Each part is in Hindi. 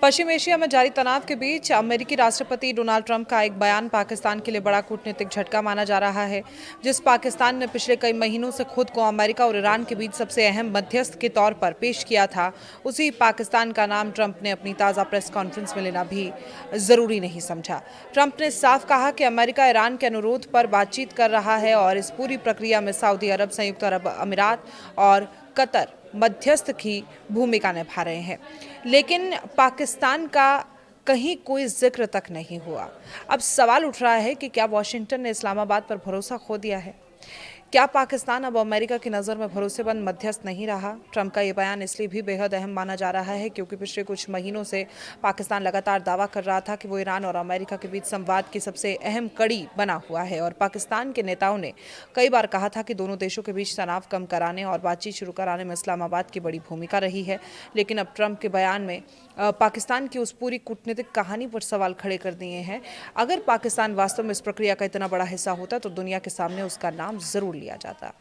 पश्चिम एशिया में जारी तनाव के बीच अमेरिकी राष्ट्रपति डोनाल्ड ट्रंप का एक बयान पाकिस्तान के लिए बड़ा कूटनीतिक झटका माना जा रहा है। जिस पाकिस्तान ने पिछले कई महीनों से खुद को अमेरिका और ईरान के बीच सबसे अहम मध्यस्थ के तौर पर पेश किया था, उसी पाकिस्तान का नाम ट्रंप ने अपनी ताज़ा प्रेस कॉन्फ्रेंस में लेना भी जरूरी नहीं समझा। ट्रंप ने साफ कहा कि अमेरिका ईरान के अनुरोध पर बातचीत कर रहा है और इस पूरी प्रक्रिया में सऊदी अरब, संयुक्त अरब अमीरात और कतर मध्यस्थ की भूमिका निभा रहे हैं, लेकिन पाकिस्तान का कहीं कोई जिक्र तक नहीं हुआ। अब सवाल उठ रहा है कि क्या वॉशिंगटन ने इस्लामाबाद पर भरोसा खो दिया है? क्या पाकिस्तान अब अमेरिका की नज़र में भरोसेमंद मध्यस्थ नहीं रहा? ट्रंप का ये बयान इसलिए भी बेहद अहम माना जा रहा है क्योंकि पिछले कुछ महीनों से पाकिस्तान लगातार दावा कर रहा था कि वो ईरान और अमेरिका के बीच संवाद की सबसे अहम कड़ी बना हुआ है और पाकिस्तान के नेताओं ने कई बार कहा था कि दोनों देशों के बीच तनाव कम कराने और बातचीत शुरू कराने में इस्लामाबाद की बड़ी भूमिका रही है। लेकिन अब ट्रंप के बयान में पाकिस्तान की उस पूरी कूटनीतिक कहानी पर सवाल खड़े कर दिए हैं। अगर पाकिस्तान वास्तव में इस प्रक्रिया का इतना बड़ा हिस्सा होता तो दुनिया के सामने उसका नाम जरूर लिया जाता।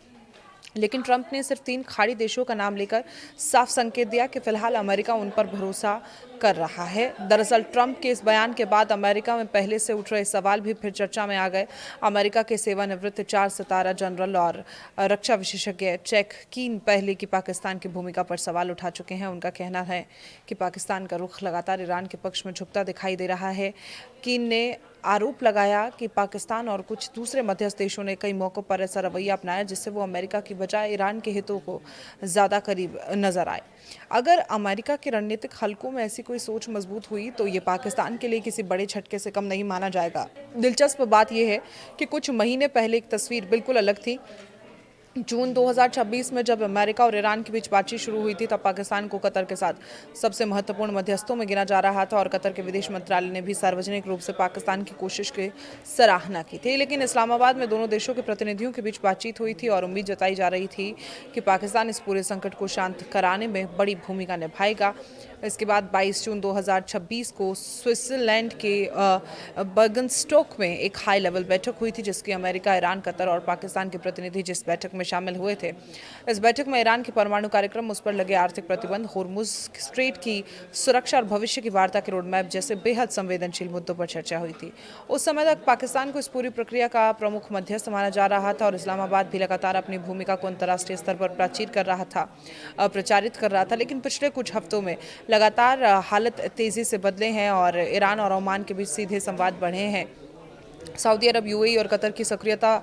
लेकिन ट्रंप ने सिर्फ 3 खाड़ी देशों का नाम लेकर साफ संकेत दिया कि फिलहाल अमेरिका उन पर भरोसा कर रहा है। दरअसल ट्रंप के इस बयान के बाद अमेरिका में पहले से उठ रहे सवाल भी फिर चर्चा में आ गए। अमेरिका के सेवानिवृत्त 4 सितारा जनरल और रक्षा विशेषज्ञ चेक कीन पहले की पाकिस्तान की भूमिका पर सवाल उठा चुके हैं। उनका कहना है कि पाकिस्तान का रुख लगातार ईरान के पक्ष में झुकता दिखाई दे रहा है। कीन ने आरोप लगाया कि पाकिस्तान और कुछ दूसरे मध्यस्थ देशों ने कई मौकों पर ऐसा रवैया अपनाया जिससे वो अमेरिका की बजाय ईरान के हितों को ज़्यादा करीब नजर आए। अगर अमेरिका के रणनीतिक हलकों में ऐसी कोई सोच मजबूत हुई तो ये पाकिस्तान के लिए किसी बड़े झटके से कम नहीं माना जाएगा। दिलचस्प बात यह है कि कुछ महीने पहले एक तस्वीर बिल्कुल अलग थी। जून 2026 में जब अमेरिका और ईरान के बीच बातचीत शुरू हुई थी तब पाकिस्तान को कतर के साथ सबसे महत्वपूर्ण मध्यस्थों में गिना जा रहा था और कतर के विदेश मंत्रालय ने भी सार्वजनिक रूप से पाकिस्तान की कोशिश की सराहना की थी। लेकिन इस्लामाबाद में दोनों देशों के प्रतिनिधियों के बीच बातचीत हुई थी और उम्मीद जताई जा रही थी कि पाकिस्तान इस पूरे संकट को शांत कराने में बड़ी भूमिका निभाएगा। इसके बाद 22 जून 2026 को स्विट्जरलैंड के बर्गनस्टोक में एक हाई लेवल बैठक हुई थी जिसकी अमेरिका, ईरान, कतर और पाकिस्तान के प्रतिनिधि जिस बैठक में शामिल हुए थे। इस बैठक में ईरान के परमाणु कार्यक्रम, उस पर लगे आर्थिक प्रतिबंध, होर्मुज स्ट्रेट की सुरक्षा और भविष्य की वार्ता के रोडमैप जैसे बेहद संवेदनशील मुद्दों पर चर्चा हुई थी। उस समय तक पाकिस्तान को इस पूरी प्रक्रिया का प्रमुख मध्यस्थ माना जा रहा था और इस्लामाबाद भी लगातार अपनी भूमिका को अंतर्राष्ट्रीय स्तर पर प्रचारित कर रहा था। लेकिन पिछले कुछ हफ्तों में लगातार हालत तेजी से बदले हैं और ईरान और ओमान के बीच सीधे संवाद बढ़े हैं। सऊदी अरब, यूएई और कतर की सक्रियता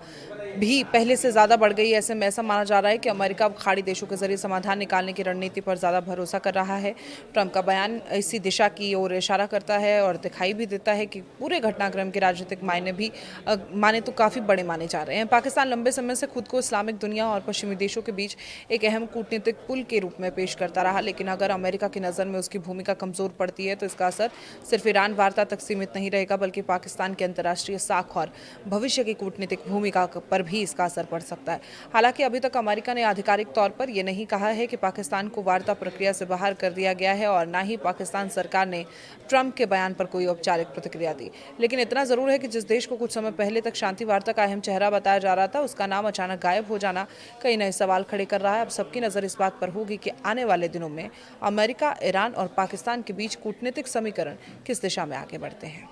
भी पहले से ज़्यादा बढ़ गई है। ऐसे में ऐसा माना जा रहा है कि अमेरिका अब खाड़ी देशों के जरिए समाधान निकालने की रणनीति पर ज़्यादा भरोसा कर रहा है। ट्रंप का बयान इसी दिशा की ओर इशारा करता है और दिखाई भी देता है कि पूरे घटनाक्रम के राजनीतिक मायने तो काफ़ी बड़े माने जा रहे हैं। पाकिस्तान लंबे समय से खुद को इस्लामिक दुनिया और पश्चिमी देशों के बीच एक अहम कूटनीतिक पुल के रूप में पेश करता रहा, लेकिन अगर अमेरिका की नज़र में उसकी भूमिका कमज़ोर पड़ती है तो इसका असर सिर्फ ईरान वार्ता तक सीमित नहीं रहेगा बल्कि पाकिस्तान की अंतर्राष्ट्रीय साख और भविष्य की कूटनीतिक भूमिका पर भी इसका असर पड़ सकता है। हालांकि अभी तक अमेरिका ने आधिकारिक तौर पर यह नहीं कहा है कि पाकिस्तान को वार्ता प्रक्रिया से बाहर कर दिया गया है और न ही पाकिस्तान सरकार ने ट्रंप के बयान पर कोई औपचारिक प्रतिक्रिया दी। लेकिन इतना जरूर है कि जिस देश को कुछ समय पहले तक शांति वार्ता का अहम चेहरा बताया जा रहा था, उसका नाम अचानक गायब हो जाना कई नए सवाल खड़े कर रहा है। अब सबकी नजर इस बात पर होगी कि आने वाले दिनों में अमेरिका, ईरान और पाकिस्तान के बीच कूटनीतिक समीकरण किस दिशा में आगे बढ़ते हैं।